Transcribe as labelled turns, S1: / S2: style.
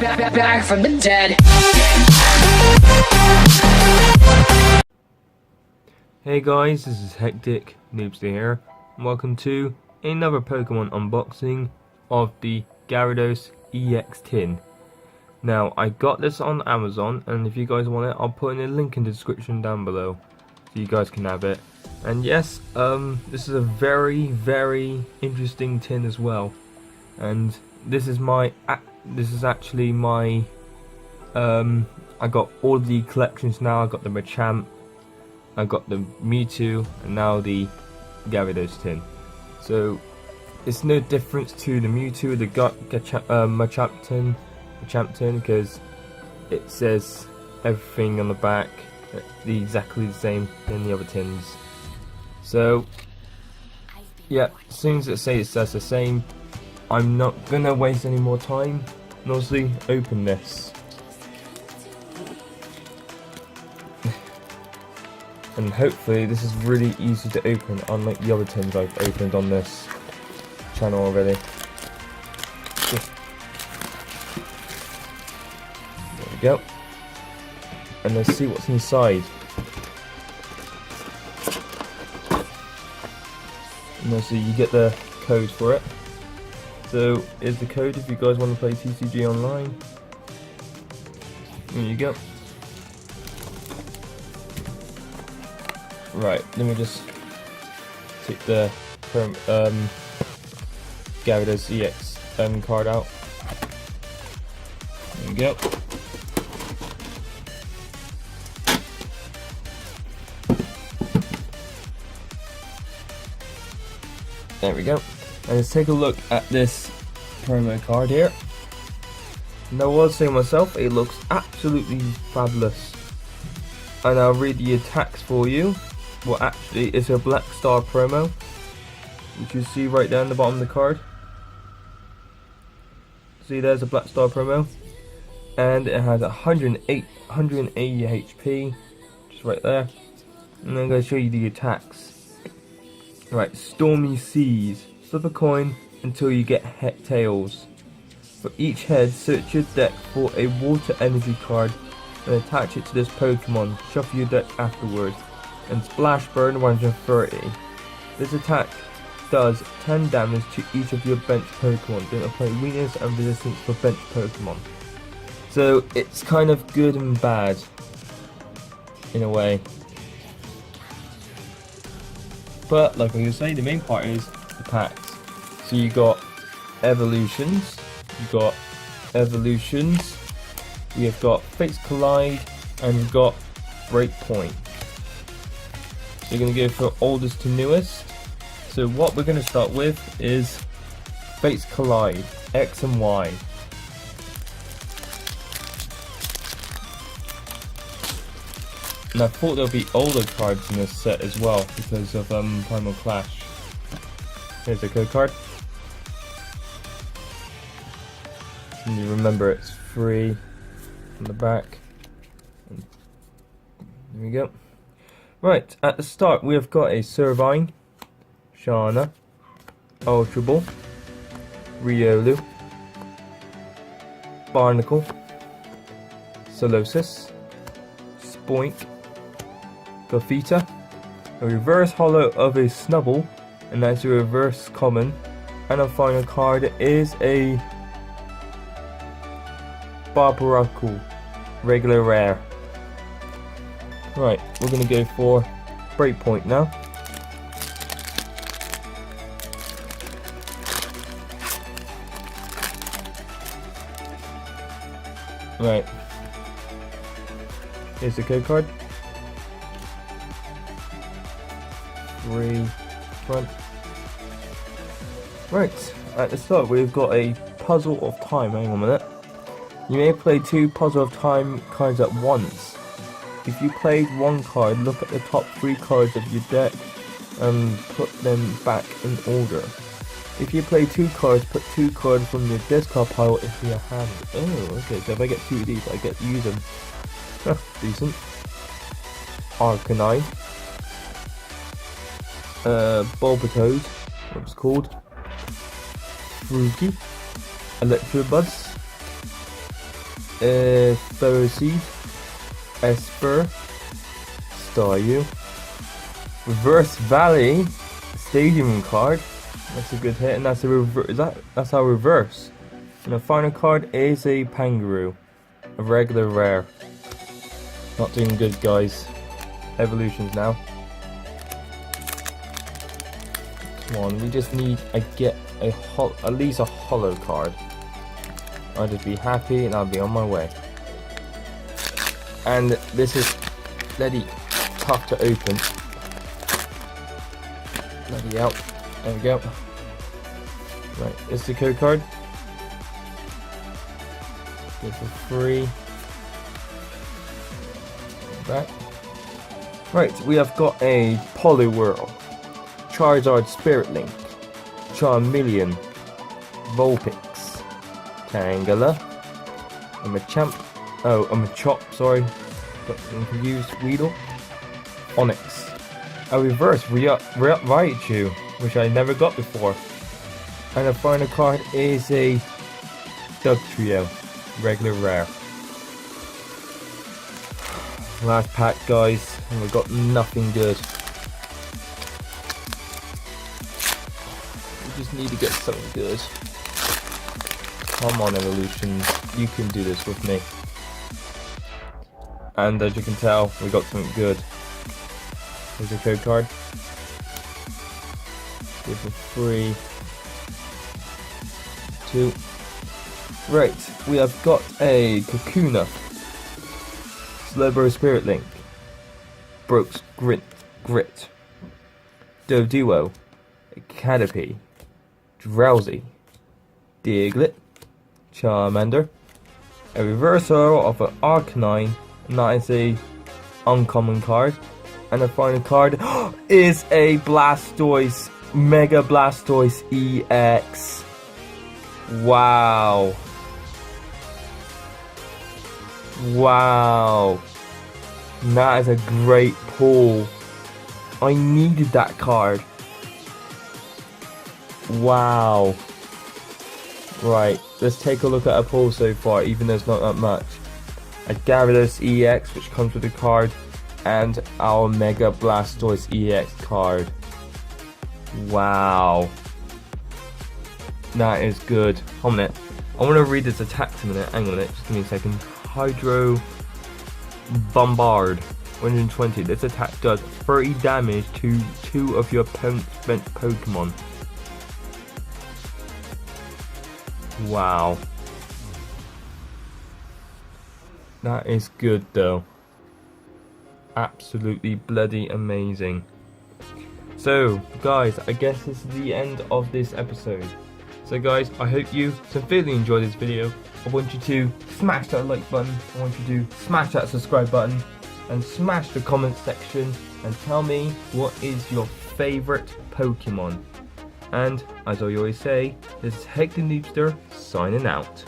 S1: back from the dead.
S2: Hey guys, this is Hectic Noobster here, and welcome to another Pokemon unboxing of the Gyarados EX tin. Now, I got this on Amazon, and if you guys want it, I'll put in a link in the description down below, so you guys can have it. And yes, this is a very interesting tin as well, and this is actually my, I got all the collections now. I got the Machamp, I got the Mewtwo, and now the Gyarados tin. So it's no difference to the Mewtwo, the Machamp tin, because it says everything on the back exactly the same in the other tins. So yeah, as soon as it says the same, I'm not gonna waste any more time and obviously open this. And hopefully this is really easy to open, unlike the other tins I've opened on this channel already. There we go. And let's see what's inside. And obviously you get the code for it. So here's the code if you guys want to play TCG online. There you go. Right, let me just take the Gyarados EX card out. There we go. There we go. And let's take a look at this promo card here. And I was saying myself, it looks absolutely fabulous. And I'll read the attacks for you. Well, actually, it's a Black Star promo, which you see right down the bottom of the card. See, there's a Black Star promo, and it has 180 HP, just right there. And I'm going to show you the attacks. Right, Stormy Seas. Flip a coin until you get tails. For each head, search your deck for a water energy card and attach it to this Pokemon. Shuffle your deck afterwards. And Splash Burn 130. This attack does 10 damage to each of your bench Pokemon. Don't apply weakness and resistance for bench Pokemon. So it's kind of good and bad in a way. But like I was saying, the main part is the packs. So you got evolutions, you've got Fates Collide, and you've got Breakpoint. So you're going to go from oldest to newest. So what we're going to start with is Fates Collide, X and Y. And I thought there'll be older cards in this set as well because of Primal Clash. Here's the code card. And you remember it's free on the back. And there we go. Right, at the start we have got a Servine, Shauna, Ultra Ball, Riolu, Barnacle, Solosis, Spoink, Gothita, a reverse holo of a Snubble, and that's a reverse common, and our final card is a Barbaracle, regular rare. Right, we're going to go for Breakpoint now. Right, here's the code card. 3 front. Right, at the start we've got a Puzzle of Time. Hang on a minute. You may play 2 Puzzle of Time cards at once. If you played one card, look at the top 3 cards of your deck and put them back in order. If you play 2 cards, put 2 cards from your discard pile into your hand. Oh, okay, so if I get 2 of these, I get to use them. Decent. Arcanine. Bulbatoad, what it's called. Fruity. Electrobuzz. Ferroseed, Esper, Staryu, Reverse Valley, Stadium card. That's a good hit, and that's a that's our reverse. And the final card is a Pangaroo, a regular rare. Not doing good, guys. Evolutions now. Come on, we just need at least a holo card. I'll just be happy and I'll be on my way. And this is bloody tough to open. Bloody out. There we go. Right, it's the code card. Go for free. Back. Right, we have got a Poliwhirl, Charizard Spirit Link, Charmeleon, Vulpix, Tangela, a Machop, sorry, got confused, Weedle, Onix, a reverse Raichu, which I never got before, and the final card is a Dugtrio, regular rare. Last pack, guys, and we've got nothing good. We just need to get something good. Come on, Evolution, you can do this with me. And as you can tell, we got something good. Here's a code card. Give for free. 2. Right, we have got a Kakuna, Slowbro Spirit Link, Brooks Grit, Doduo, Caterpie, Drowsy, Diglett, Charmander, a reversal of an Arcanine, and that is a uncommon card, and the final card is a Blastoise, Mega Blastoise EX. Wow. Wow. That is a great pull. I needed that card. Wow. Right, let's take a look at our pull so far, even though it's not that much. A Gyarados EX, which comes with the card, and our Mega Blastoise EX card. Wow. That is good. Hold on a minute. I want to read this attacks a minute. Hang on a minute. Just give me a second. Hydro Bombard 120. This attack does 30 damage to 2 of your opponent's spent Pokemon. Wow. That is good though. Absolutely bloody amazing. So guys, I guess this is the end of this episode. So guys, I hope you severely enjoyed this video. I want you to smash that like button, I want you to smash that subscribe button, and smash the comment section and tell me what is your favourite Pokemon. And as I always say, this is Hector Noobster signing out.